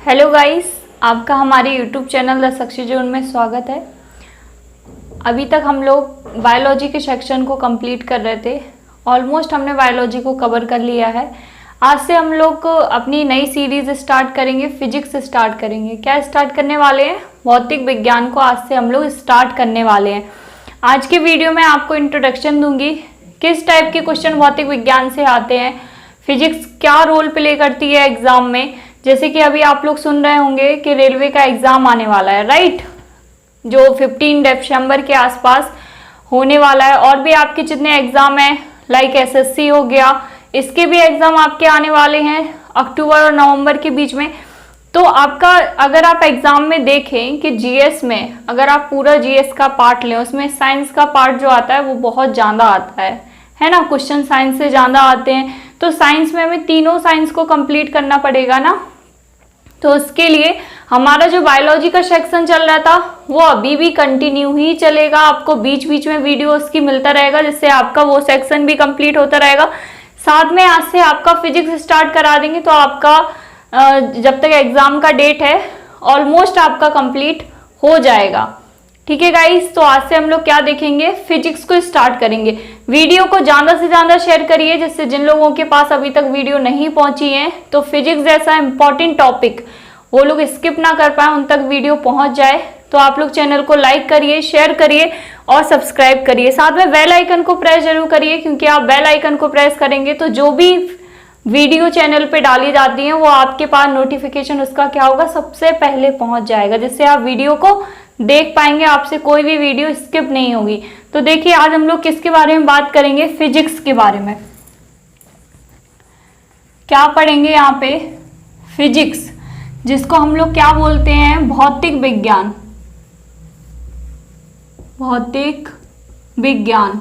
Hello guys, आपका हमारे YouTube channel the success zone में स्वागत है। अभी तक हम लोग बायोलॉजी के सेक्शन को कंप्लीट कर रहे थे। ऑलमोस्ट हमने बायोलॉजी को कवर कर लिया है। आज से हम लोग अपनी नई सीरीज स्टार्ट करेंगे, फिजिक्स स्टार्ट करेंगे। क्या स्टार्ट करने वाले हैं? भौतिक विज्ञान को आज से हम लोग स्टार्ट करने वाले हैं। आज के वीडियो में आपको इंट्रोडक्शन दूंगी, किस टाइप के क्वेश्चन भौतिक विज्ञान से आते हैं, फिजिक्स क्या रोल प्ले करती है एग्जाम में। जैसे कि अभी आप लोग सुन रहे होंगे कि रेलवे का एग्जाम आने वाला है, राइट, जो 15 दिसंबर के आसपास होने वाला है। और भी आपके जितने एग्जाम हैं, लाइक एसएससी हो गया, इसके भी एग्जाम आपके आने वाले हैं अक्टूबर और नवंबर के बीच में। तो आपका अगर आप एग्जाम में देखें कि जीएस में अगर आप पूरा जीएस का पार्ट लें, उसमें साइंस का पार्ट जो आता है वो बहुत ज़्यादा आता है ना। क्वेश्चन साइंस से ज़्यादा आते हैं। तो साइंस में हमें तीनों साइंस को कंप्लीट करना पड़ेगा ना। तो उसके लिए हमारा जो बायोलॉजी का सेक्शन चल रहा था वो अभी भी कंटिन्यू ही चलेगा। आपको बीच बीच में वीडियो उसकी मिलता रहेगा, जिससे आपका वो सेक्शन भी कंप्लीट होता रहेगा। साथ में आज से आपका फिजिक्स स्टार्ट करा देंगे, तो आपका जब तक एग्जाम का डेट है ऑलमोस्ट आपका कंप्लीट हो जाएगा। ठीक है गाइस, तो आज से हम लोग क्या देखेंगे, फिजिक्स को स्टार्ट करेंगे। वीडियो को ज़्यादा से ज़्यादा शेयर करिए, जिससे जिन लोगों के पास अभी तक वीडियो नहीं पहुंची है, तो फिजिक्स जैसा इंपॉर्टेंट टॉपिक वो लोग स्किप ना कर पाए, उन तक वीडियो पहुंच जाए। तो आप लोग चैनल को लाइक करिए, शेयर करिए और सब्सक्राइब करिए। साथ में बेल आइकन को प्रेस जरूर करिए, क्योंकि आप बेल आइकन को प्रेस करेंगे तो जो भी वीडियो चैनल पे डाली जाती है वो आपके पास नोटिफिकेशन उसका क्या होगा, सबसे पहले पहुंच जाएगा, जिससे आप वीडियो को देख पाएंगे, आपसे कोई भी वीडियो स्किप नहीं होगी। तो देखिए आज हम लोग किसके बारे में बात करेंगे, फिजिक्स के बारे में। क्या पढ़ेंगे यहाँ पे, फिजिक्स, जिसको हम लोग क्या बोलते हैं, भौतिक विज्ञान। भौतिक विज्ञान,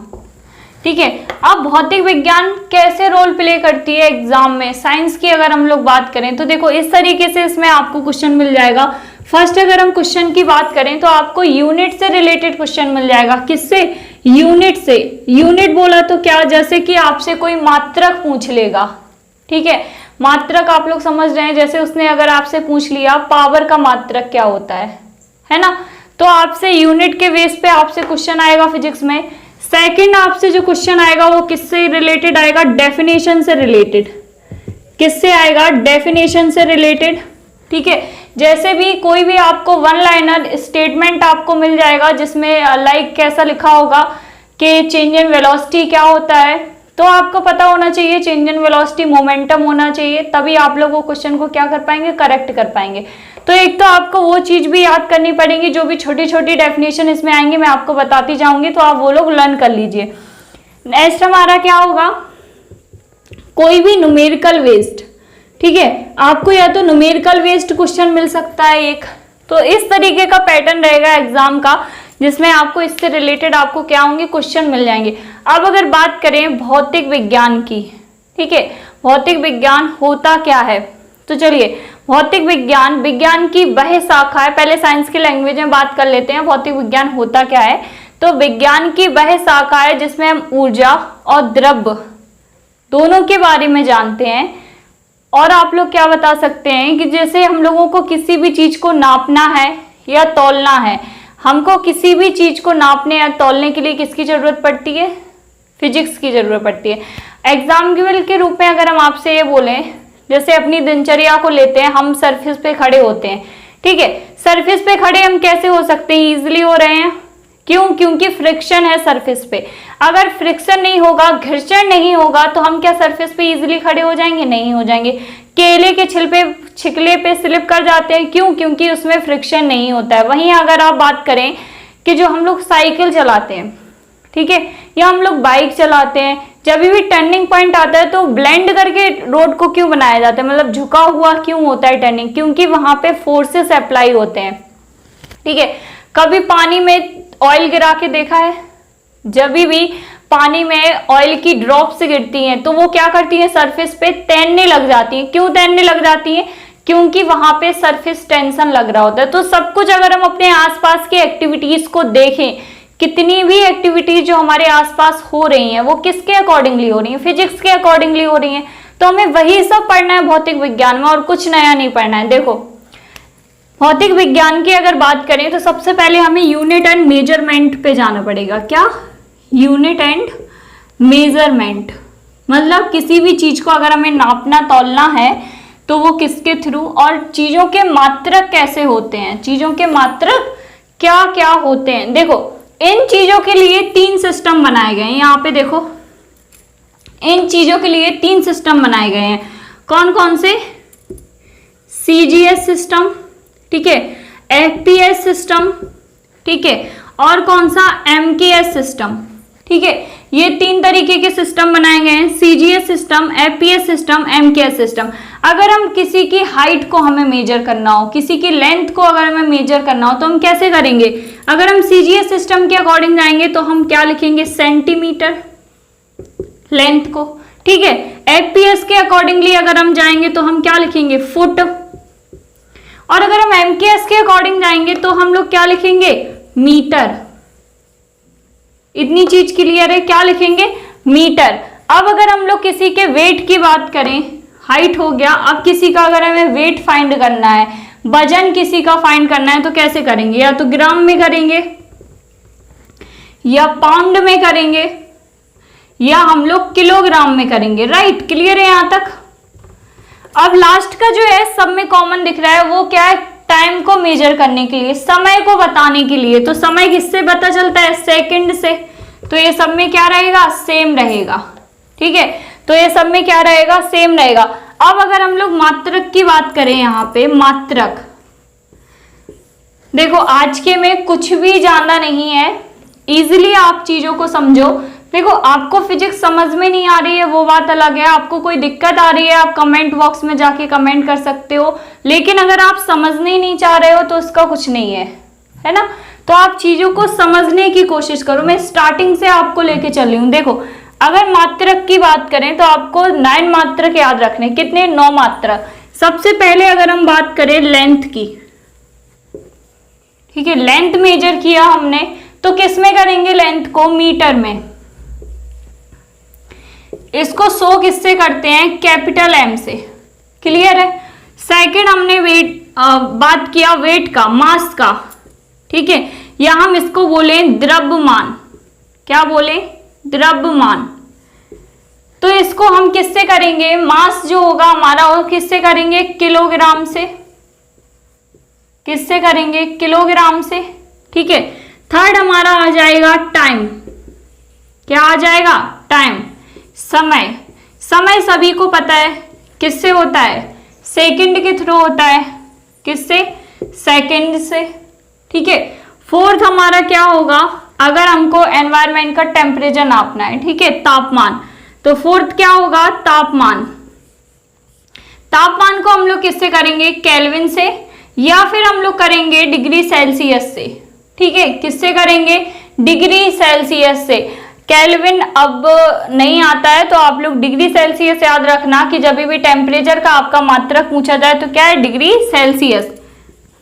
ठीक है। अब भौतिक विज्ञान कैसे रोल प्ले करती है एग्जाम में, साइंस की अगर हम लोग बात करें तो देखो इस तरीके से इसमें आपको क्वेश्चन मिल जाएगा। फर्स्ट अगर हम क्वेश्चन की बात करें तो आपको यूनिट से रिलेटेड क्वेश्चन मिल जाएगा। किससे? यूनिट से। यूनिट बोला तो क्या, जैसे कि आपसे कोई मात्रक पूछ लेगा, ठीक है। मात्रक आप लोग समझ रहे हैं, जैसे उसने अगर आपसे पूछ लिया पावर का मात्रक क्या होता है ना, तो आपसे यूनिट के बेस पे आपसे क्वेश्चन आएगा फिजिक्स में। सेकंड आपसे जो क्वेश्चन आएगा वो किससे रिलेटेड आएगा, डेफिनेशन से रिलेटेड। किससे आएगा? डेफिनेशन से रिलेटेड, ठीक है। जैसे भी कोई भी आपको वन लाइनर स्टेटमेंट आपको मिल जाएगा, जिसमें लाइक कैसा लिखा होगा कि चेंज इन वेलोसिटी क्या होता है, तो आपको पता होना चाहिए चेंज इन वेलोसिटी मोमेंटम होना चाहिए, तभी आप लोग वो क्वेश्चन को क्या कर पाएंगे, करेक्ट कर पाएंगे। तो एक तो आपको वो चीज भी याद करनी पड़ेगी, जो भी छोटी छोटी डेफिनेशन इसमें आएंगे मैं आपको बताती जाऊंगी, तो आप वो लोग लर्न कर लीजिए। नेक्स्ट हमारा क्या होगा, कोई भी न्यूमेरिकल वेस्ट, ठीक है। आपको या तो न्यूमेरिकल वेस्ट क्वेश्चन मिल सकता है एक, तो इस तरीके का पैटर्न रहेगा एग्जाम का, जिसमें आपको इससे रिलेटेड आपको क्या होंगे, क्वेश्चन मिल जाएंगे। अब अगर बात करें भौतिक विज्ञान की, ठीक है, भौतिक विज्ञान होता क्या है, तो चलिए भौतिक विज्ञान विज्ञान की वह शाखा है। पहले साइंस की लैंग्वेज में बात कर लेते हैं, भौतिक विज्ञान होता क्या है। तो विज्ञान की वह शाखा है जिसमें हम ऊर्जा और द्रव्य दोनों के बारे में जानते हैं। और आप लोग क्या बता सकते हैं कि जैसे हम लोगों को किसी भी चीज को नापना है या तौलना है, हमको किसी भी चीज को नापने या तौलने के लिए किसकी जरूरत पड़ती है, फिजिक्स की जरूरत पड़ती है। एग्जाम्पल के रूप में अगर हम आपसे ये बोलें, जैसे अपनी दिनचर्या को लेते हैं, हम सरफेस पे खड़े होते हैं, ठीक है। सरफेस पे खड़े हम कैसे हो सकते हैं, इजिली हो रहे हैं, क्यों? क्योंकि फ्रिक्शन है सरफेस पे। अगर फ्रिक्शन नहीं होगा, घर्षण नहीं होगा, तो हम क्या सरफेस पे इजिली खड़े हो जाएंगे? नहीं हो जाएंगे। केले के छिलके पे स्लिप कर जाते हैं, क्यों? क्योंकि उसमें फ्रिक्शन नहीं होता है। वहीं अगर आप बात करें कि जो हम लोग साइकिल चलाते हैं, ठीक है, या हम लोग बाइक चलाते हैं, जब भी टर्निंग पॉइंट आता है तो ब्लेंड करके रोड को क्यों बनाया जाता है, मतलब झुका हुआ क्यों होता है टर्निंग, क्योंकि वहां पे फोर्सेस अप्लाई होते हैं, ठीक है। कभी पानी में ऑयल गिरा के देखा है? जब भी पानी में ऑयल की ड्रॉप्स गिरती हैं तो वो क्या करती हैं, सरफेस पे तैरने लग जाती हैं। क्यों तैरने लग जाती हैं? क्योंकि वहां पे सरफेस टेंशन लग रहा होता है। तो सब कुछ अगर हम अपने आसपास की एक्टिविटीज को देखें, कितनी भी एक्टिविटीज जो हमारे आसपास हो रही हैं वो किसके अकॉर्डिंगली हो रही हैं, फिजिक्स के अकॉर्डिंगली हो रही हैं। तो हमें वही सब पढ़ना है भौतिक विज्ञान में, और कुछ नया नहीं पढ़ना है। देखो भौतिक विज्ञान की अगर बात करें तो सबसे पहले हमें यूनिट एंड मेजरमेंट पे जाना पड़ेगा। क्या? यूनिट एंड मेजरमेंट, मतलब किसी भी चीज को अगर हमें नापना तौलना है तो वो किसके थ्रू, और चीजों के मात्रक कैसे होते हैं, चीजों के मात्रक क्या क्या होते हैं। देखो इन चीजों के लिए 3 सिस्टम बनाए गए हैं। यहाँ पे देखो इन चीजों के लिए 3 सिस्टम बनाए गए हैं। कौन कौन से? CGS सिस्टम, ठीक है, FPS सिस्टम, ठीक है, और कौन सा? MKS सिस्टम, ठीक है। ये 3 तरीके के सिस्टम बनाए गए हैं, CGS system, FPS system, MKS system. अगर हम किसी की हाइट को हमें मेजर करना हो, किसी की लेंथ को अगर हमें मेजर करना हो तो हम कैसे करेंगे? अगर हम CGS सिस्टम के अकॉर्डिंग जाएंगे तो हम क्या लिखेंगे? सेंटीमीटर लेंथ को, ठीक है। FPS के अकॉर्डिंगली अगर हम जाएंगे तो हम क्या लिखेंगे? फुट। और अगर हम MKS के अकॉर्डिंग जाएंगे तो हम लोग क्या लिखेंगे? मीटर। इतनी चीज क्लियर है, क्या लिखेंगे? मीटर। अब अगर हम लोग किसी के वेट की बात करें, हाइट हो गया, अब किसी का अगर हमें वेट फाइंड करना है, वजन किसी का फाइंड करना है तो कैसे करेंगे? या तो ग्राम में करेंगे या पाउंड में करेंगे या हम लोग किलोग्राम में करेंगे। राइट, क्लियर है यहां तक? अब लास्ट का जो है सब में कॉमन दिख रहा है, वो क्या है? टाइम को मेजर करने के लिए, समय को बताने के लिए। तो समय किससे पता चलता है? सेकंड से। तो ये सब में क्या रहेगा? सेम रहेगा, ठीक है। तो ये सब में क्या रहेगा? सेम रहेगा। अब अगर हम लोग मात्रक की बात करें, यहाँ पे मात्रक, देखो आज के में कुछ भी ज्यादा नहीं है, इजिली आप चीजों को समझो। देखो आपको फिजिक्स समझ में नहीं आ रही है वो बात अलग है, आपको कोई दिक्कत आ रही है आप कमेंट बॉक्स में जाके कमेंट कर सकते हो, लेकिन अगर आप समझने ही नहीं चाह रहे हो तो उसका कुछ नहीं है ना। तो आप चीजों को समझने की कोशिश करो। मैं स्टार्टिंग से आपको लेके चल रही हूँ। देखो अगर मात्रक की बात करें तो आपको 9 मात्रक याद रखने। कितने? 9 मात्रक। सबसे पहले अगर हम बात करें लेंथ की, ठीक है, लेंथ मेजर किया हमने तो किस में करेंगे? लेंथ को मीटर में। इसको 100 किससे करते हैं? कैपिटल M से। क्लियर है? सेकंड हमने वेट बात किया वेट का, मास का, ठीक है, या हम इसको बोले द्रव्यमान। क्या बोले? द्रव्यमान। तो इसको हम किससे करेंगे? मास जो होगा हमारा वो किससे करेंगे? किलोग्राम से। किससे करेंगे? किलोग्राम से, ठीक है। थर्ड हमारा आ जाएगा टाइम। क्या आ जाएगा? टाइम, समय। समय सभी को पता है किससे होता है? सेकंड के थ्रू होता है। किससे? सेकंड से, ठीक है। फोर्थ हमारा क्या होगा? अगर हमको एनवायरनमेंट का टेम्परेचर नापना है, ठीक है, तापमान, तो फोर्थ क्या होगा? तापमान। तापमान को हम लोग किससे करेंगे? केल्विन से, या फिर हम लोग करेंगे डिग्री सेल्सियस से, ठीक है। किससे करेंगे? डिग्री सेल्सियस से। केल्विन अब नहीं आता है तो आप लोग डिग्री सेल्सियस याद रखना कि जब भी टेम्परेचर का आपका मात्रक पूछा जाए तो क्या है? डिग्री सेल्सियस,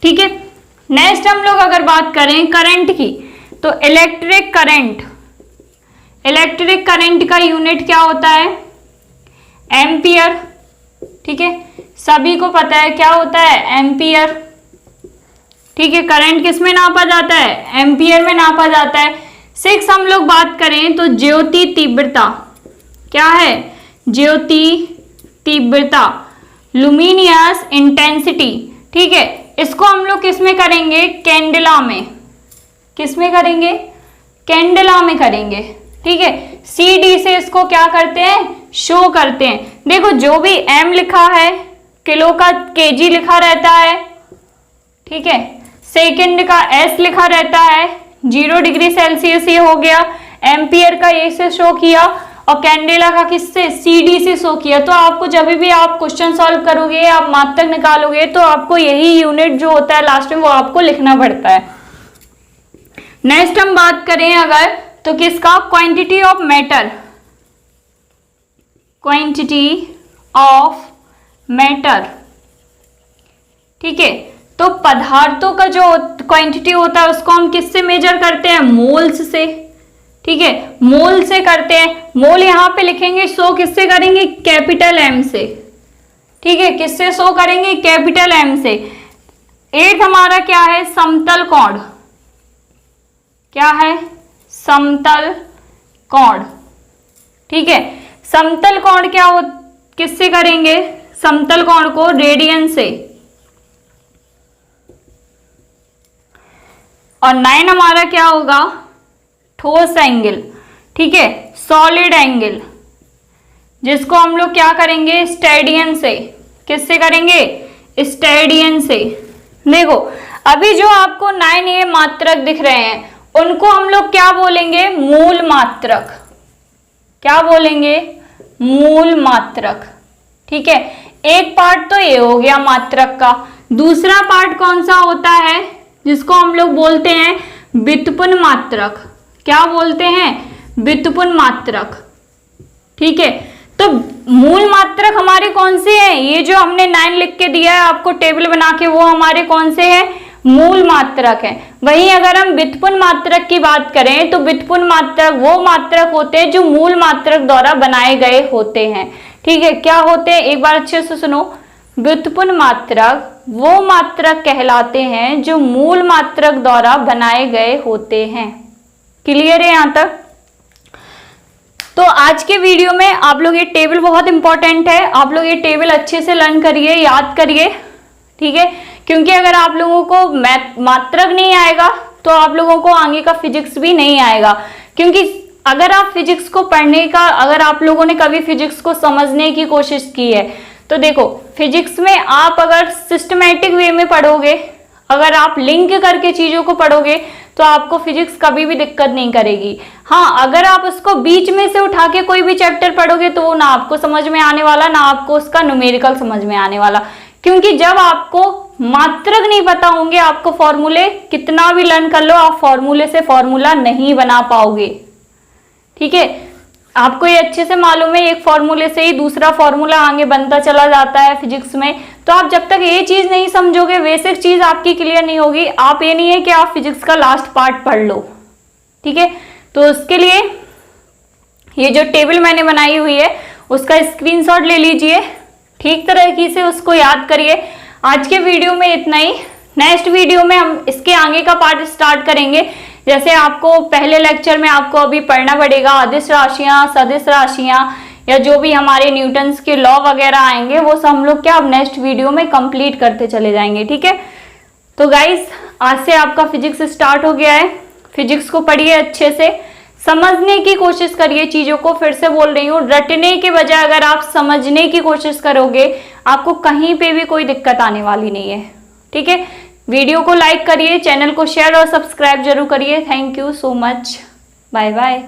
ठीक है। नेक्स्ट हम लोग अगर बात करें करंट की तो इलेक्ट्रिक करंट। इलेक्ट्रिक करंट का यूनिट क्या होता है? एम्पियर, ठीक है, सभी को पता है क्या होता है? एम्पियर, ठीक है। करंट किस में नापा जाता है? एम्पियर में नापा जाता है। 6 हम लोग बात करें तो ज्योति तीव्रता। क्या है? ज्योति तीव्रता, लुमिनियस इंटेंसिटी, ठीक है। इसको हम लोग किस में करेंगे? कैंडेला में। किस में करेंगे? कैंडेला में करेंगे, ठीक है। CD से इसको क्या करते हैं? शो करते हैं। देखो जो भी M लिखा है, किलो का kg लिखा रहता है, ठीक है, सेकंड का S लिखा रहता है, 0 डिग्री सेल्सियस ये हो गया, एम्पियर का ये से शो किया, और कैंडेला का किससे? CD से शो किया। तो आपको जब भी आप क्वेश्चन सॉल्व करोगे, आप मात्रक निकालोगे, तो आपको यही यूनिट जो होता है लास्ट में वो आपको लिखना पड़ता है। नेक्स्ट हम बात करें अगर तो किसका? Quantity of matter. Quantity of matter, ठीक है। तो पदार्थों का जो क्वांटिटी होता है उसको हम किससे मेजर करते हैं? मोल्स से, ठीक है, मोल से करते हैं। मोल यहां पे लिखेंगे, शो किससे करेंगे? कैपिटल M से, ठीक है। किससे शो करेंगे? कैपिटल M से। एट हमारा क्या है, समतल कोण। क्या है, समतल कोण। ठीक है, समतल कोण क्या हो, किससे करेंगे, समतल कोण को रेडियन से। और 9 हमारा क्या होगा, ठोस एंगल। ठीक है, सॉलिड एंगल, जिसको हम लोग क्या करेंगे, स्टेडियन से। किससे करेंगे, स्टेडियन से। देखो अभी जो आपको 9 ये मात्रक दिख रहे हैं उनको हम लोग क्या बोलेंगे, मूल मात्रक। क्या बोलेंगे, मूल मात्रक। ठीक है, एक पार्ट तो ये हो गया मात्रक का। दूसरा पार्ट कौन सा होता है, जिसको हम लोग बोलते हैं व्युत्पन्न मात्रक। क्या बोलते हैं, व्युत्पन्न मात्रक। ठीक है, तो मूल मात्रक हमारे कौन से हैं, ये जो हमने 9 लिख के दिया है आपको टेबल बना के, वो हमारे कौन से हैं, मूल मात्रक है। वहीं अगर हम व्युत्पन्न मात्रक की बात करें तो व्युत्पन्न मात्रक वो मात्रक होते हैं जो मूल मात्रक द्वारा बनाए गए होते हैं। ठीक है, क्या होते हैं, एक बार अच्छे से सुनो। व्युत्पन्न मात्रक वो मात्रक कहलाते हैं जो मूल मात्रक द्वारा बनाए गए होते हैं। क्लियर है यहां तक। तो आज के वीडियो में आप लोग ये टेबल बहुत इंपॉर्टेंट है, आप लोग ये टेबल अच्छे से लर्न करिए, याद करिए। ठीक है, क्योंकि अगर आप लोगों को मात्रक नहीं आएगा तो आप लोगों को आगे का फिजिक्स भी नहीं आएगा। क्योंकि अगर आप फिजिक्स को पढ़ने का, अगर आप लोगों ने कभी फिजिक्स को समझने की कोशिश की है तो देखो फिजिक्स में आप अगर सिस्टमैटिक वे में पढ़ोगे, अगर आप लिंक करके चीजों को पढ़ोगे तो आपको फिजिक्स कभी भी दिक्कत नहीं करेगी। हाँ, अगर आप उसको बीच में से उठा के कोई भी चैप्टर पढ़ोगे तो वो ना आपको समझ में आने वाला, ना आपको उसका न्यूमेरिकल समझ में आने वाला। क्योंकि जब आपको मात्रक नहीं पता होंगे, आपको फॉर्मूले कितना भी लर्न कर लो, आप फॉर्मूले से फॉर्मूला नहीं बना पाओगे। ठीक है, आपको ये अच्छे से मालूम है, एक फॉर्मूले से ही दूसरा फॉर्मूला आगे बनता चला जाता है फिजिक्स में। तो आप जब तक ये चीज नहीं समझोगे, बेसिक चीज आपकी क्लियर नहीं होगी। आप ये नहीं है कि आप फिजिक्स का लास्ट पार्ट पढ़ लो। ठीक है, तो उसके लिए ये जो टेबल मैंने बनाई हुई है उसका स्क्रीनशॉट ले लीजिए, ठीक तरीके से उसको याद करिए। आज के वीडियो में इतना ही। नेक्स्ट वीडियो में हम इसके आगे का पार्ट स्टार्ट करेंगे। जैसे आपको पहले लेक्चर में आपको अभी पढ़ना पड़ेगा अदिश राशियां, सदिश राशियां, या जो भी हमारे न्यूटन्स के लॉ वगैरह आएंगे वो सब हम लोग क्या अब नेक्स्ट वीडियो में कंप्लीट करते चले जाएंगे। ठीक है, तो गाइस आज से आपका फिजिक्स स्टार्ट हो गया है। फिजिक्स को पढ़िए अच्छे से, समझने की कोशिश करिए चीजों को। फिर से बोल रही हूँ, रटने के बजाय अगर आप समझने की कोशिश करोगे आपको कहीं पे भी कोई दिक्कत आने वाली नहीं है। ठीक है, वीडियो को लाइक करिए, चैनल को शेयर और सब्सक्राइब जरूर करिए। Thank you so much, bye bye.